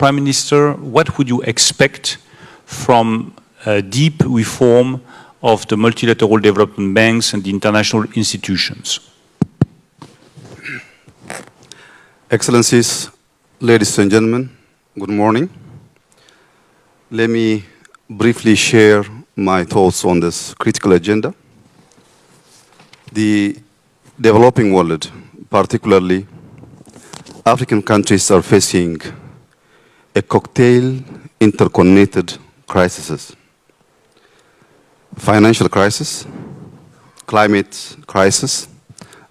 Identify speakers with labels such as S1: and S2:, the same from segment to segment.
S1: Prime Minister, what would you expect from a deep reform of the multilateral development banks and the international institutions?
S2: Excellencies, ladies and gentlemen, good morning. Let me briefly share my thoughts on this critical agenda. The developing world, particularly African countries, are facing a cocktail interconnected crises. Financial crisis, climate crisis,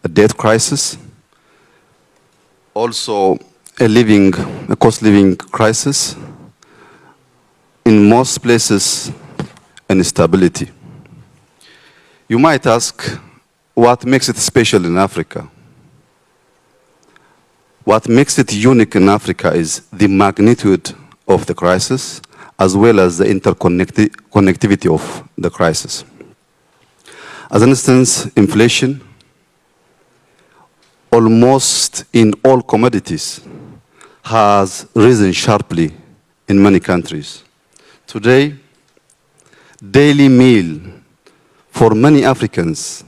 S2: a debt crisis, also a cost living crisis, in most places, instability. You might ask, what makes it special in Africa? What makes it unique in Africa is the magnitude of the crisis, as well as the interconnectivity of the crisis. As an instance, inflation, almost in all commodities, has risen sharply in many countries. Today, daily meal for many Africans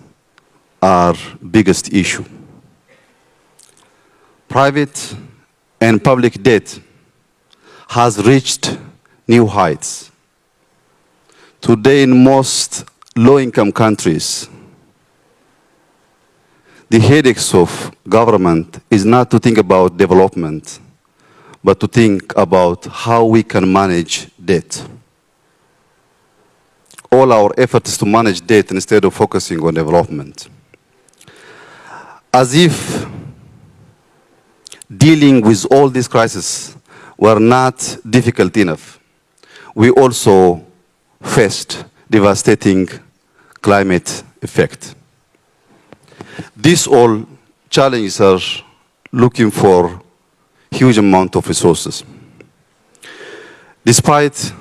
S2: are biggest issue. Private and public debt has reached new heights. Today, in most low-income countries, the headaches of government is not to think about development, but to think about how we can manage debt. All our effort is to manage debt instead of focusing on development. As if dealing with all these crises were not difficult enough, we also faced devastating climate effect. These all challenges are looking for huge amount of resources. Despite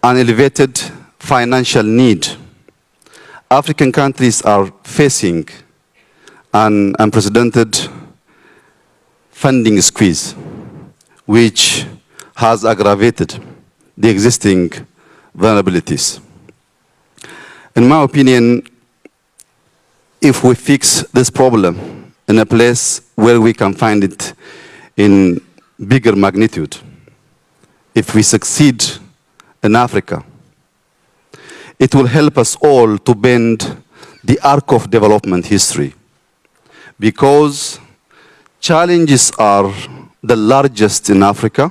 S2: an elevated financial need, African countries are facing an unprecedented funding squeeze, which has aggravated the existing vulnerabilities. In my opinion, if we fix this problem in a place where we can find it in bigger magnitude, if we succeed in Africa, it will help us all to bend the arc of development history, because challenges are the largest in Africa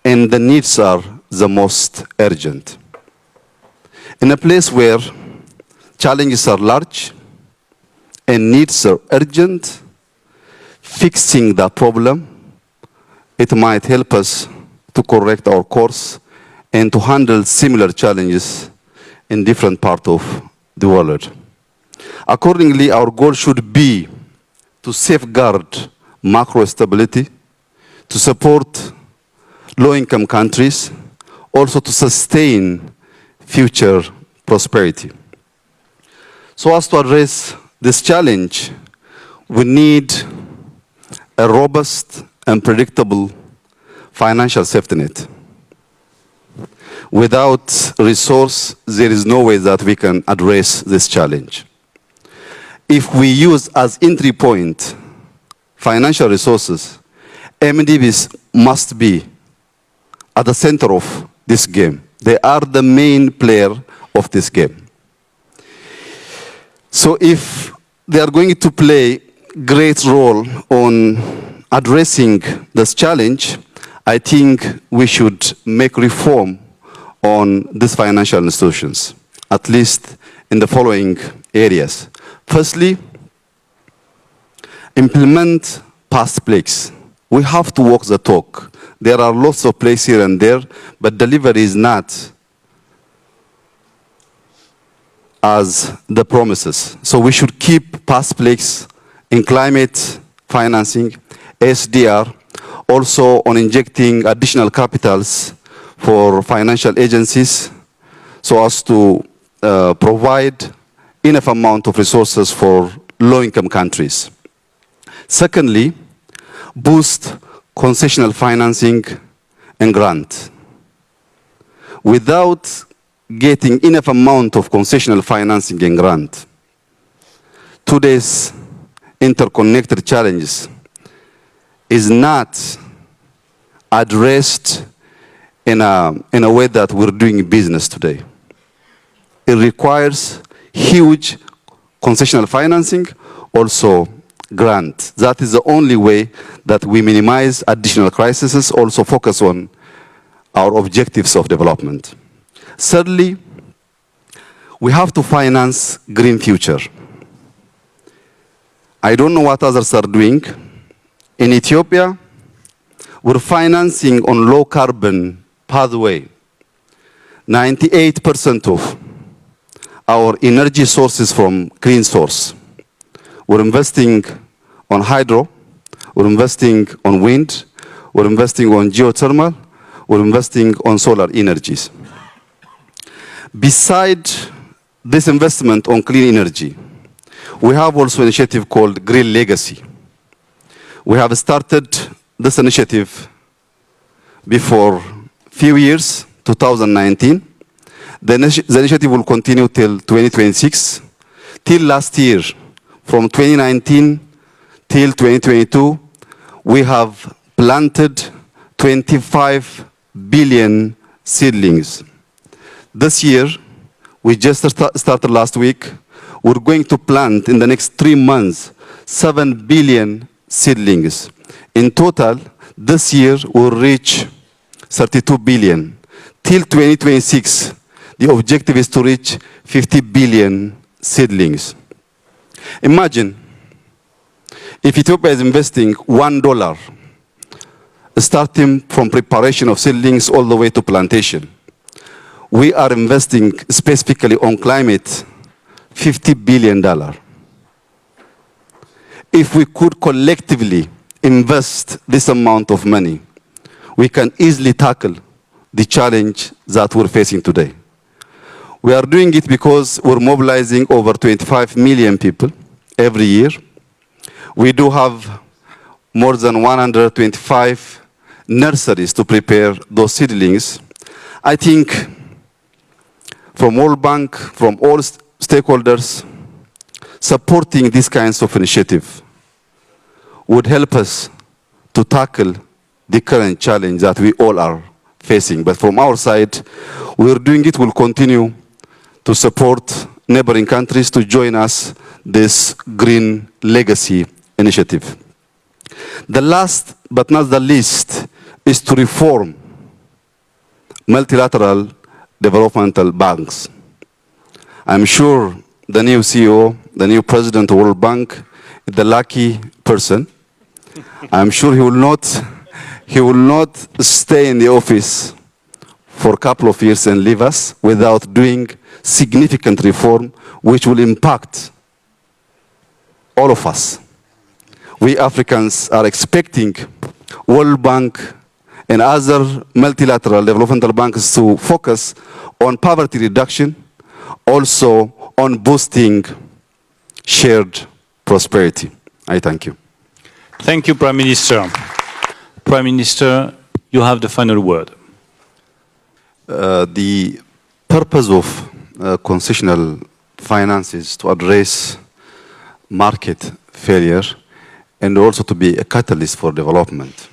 S2: and the needs are the most urgent. In a place where challenges are large and needs are urgent, fixing the problem, it might help us to correct our course and to handle similar challenges in different parts of the world. Accordingly, our goal should be to safeguard macro stability, to support low-income countries, also to sustain future prosperity. So as to address this challenge, we need a robust and predictable financial safety net. Without resource, there is no way that we can address this challenge. If we use as entry point financial resources, MDBs must be at the center of this game. They are the main player of this game. So if they are going to play great role on addressing this challenge, I think we should make reform on these financial institutions, at least in the following areas. Firstly, implement past plays. We have to walk the talk. There are lots of plays here and there, but delivery is not as the promises. So we should keep past plays in climate financing, SDR, also on injecting additional capitals for financial agencies so as to provide enough amount of resources for low-income countries. Secondly, boost concessional financing and grant. Without getting enough amount of concessional financing and grant, today's interconnected challenges is not addressed in a way that we're doing business today. It requires huge concessional financing, also grant. That is the only way that we minimize additional crises, also focus on our objectives of development. Thirdly, we have to finance green future. I don't know what others are doing. In Ethiopia, we're financing on low carbon pathway. 98% of our energy sources from green source. We're investing on hydro, we're investing on wind, we're investing on geothermal, we're investing on solar energies. Beside this investment on clean energy, we have also an initiative called Green Legacy. We have started this initiative before few years, 2019. The initiative will continue till 2026. Till last year, from 2019 till 2022, we have planted 25 billion seedlings. This year, we just started last week, we're going to plant in the next 3 months 7 billion seedlings. In total, this year we'll reach 32 billion. Till 2026, the objective is to reach 50 billion seedlings. Imagine if Ethiopia is investing $1, starting from preparation of seedlings all the way to plantation. We are investing specifically on climate $50 billion. If we could collectively invest this amount of money, we can easily tackle the challenge that we're facing today. We are doing it because we're mobilizing over 25 million people every year. We do have more than 125 nurseries to prepare those seedlings. I think from World Bank, from all stakeholders, supporting these kinds of initiative would help us to tackle the current challenge that we all are facing. But from our side, we're doing it, we'll continue to support neighboring countries to join us this Green Legacy initiative. The last but not the least is to reform multilateral developmental banks. I'm sure the new CEO, the new president of World Bank, is the lucky person. I'm sure he will not stay in the office for a couple of years and leave us without doing significant reform which will impact all of us. We Africans are expecting World Bank and other multilateral developmental banks to focus on poverty reduction, also on boosting shared prosperity. I thank you.
S1: Thank you, Prime Minister. Prime Minister, you have the final word.
S2: The purpose of concessional finance is to address market failure and also to be a catalyst for development.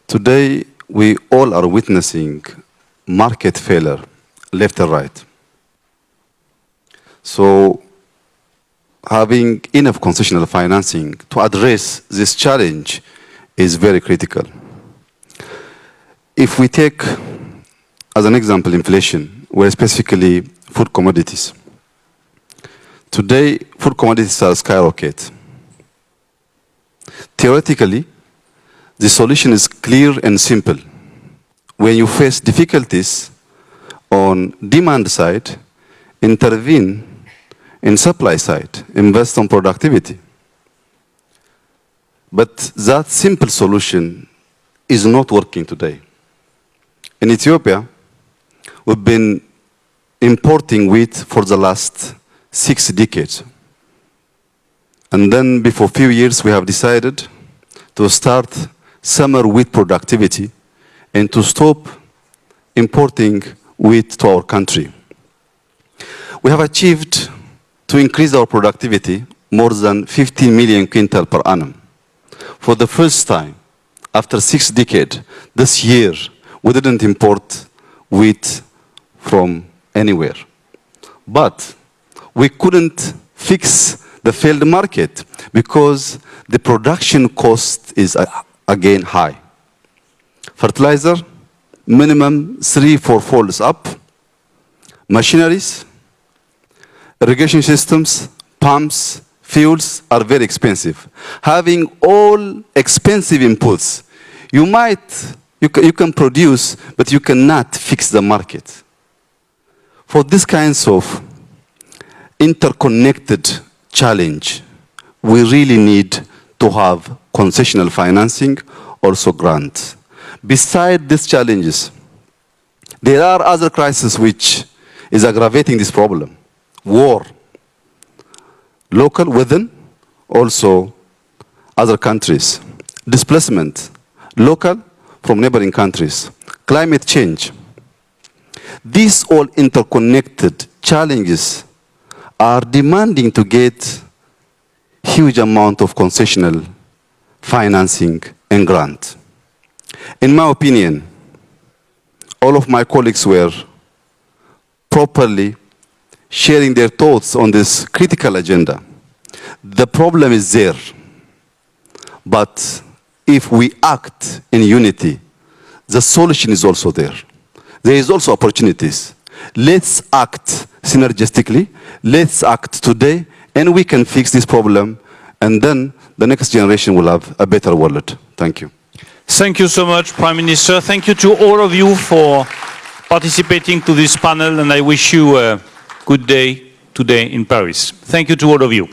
S2: Today, we all are witnessing market failure, left and right. So, having enough concessional financing to address this challenge is very critical. If we take, as an example, inflation, where specifically food commodities. Today, food commodities are skyrocketing. Theoretically, the solution is clear and simple. When you face difficulties on demand side, intervene in supply side, invest on productivity. But that simple solution is not working today. In Ethiopia, we've been importing wheat for the last 6 decades. And then before a few years, we have decided to start summer wheat productivity and to stop importing wheat to our country. We have achieved to increase our productivity more than 15 million quintal per annum. For the first time, after 6 decades, this year, we didn't import wheat from anywhere. But we couldn't fix the failed market because the production cost is again high. Fertilizer, minimum 3-4 folds up. Machineries, irrigation systems, pumps, fuels are very expensive. Having all expensive inputs, you can produce, but you cannot fix the market. For these kinds of interconnected challenge, we really need to have concessional financing, also grants. Beside these challenges, there are other crises which is aggravating this problem. War, local within, also other countries. Displacement, local from neighboring countries. Climate change. These all interconnected challenges are demanding to get huge amount of concessional financing and grant. In my opinion, all of my colleagues were properly sharing their thoughts on this critical agenda. The problem is there, but if we act in unity, the solution is also there. There is also opportunities. Let's act synergistically. Let's act today, and we can fix this problem, and then the next generation will have a better world. Thank you.
S1: Thank you so much, Prime Minister. Thank you to all of you for participating to this panel, and I wish you a good day today in Paris. Thank you to all of you.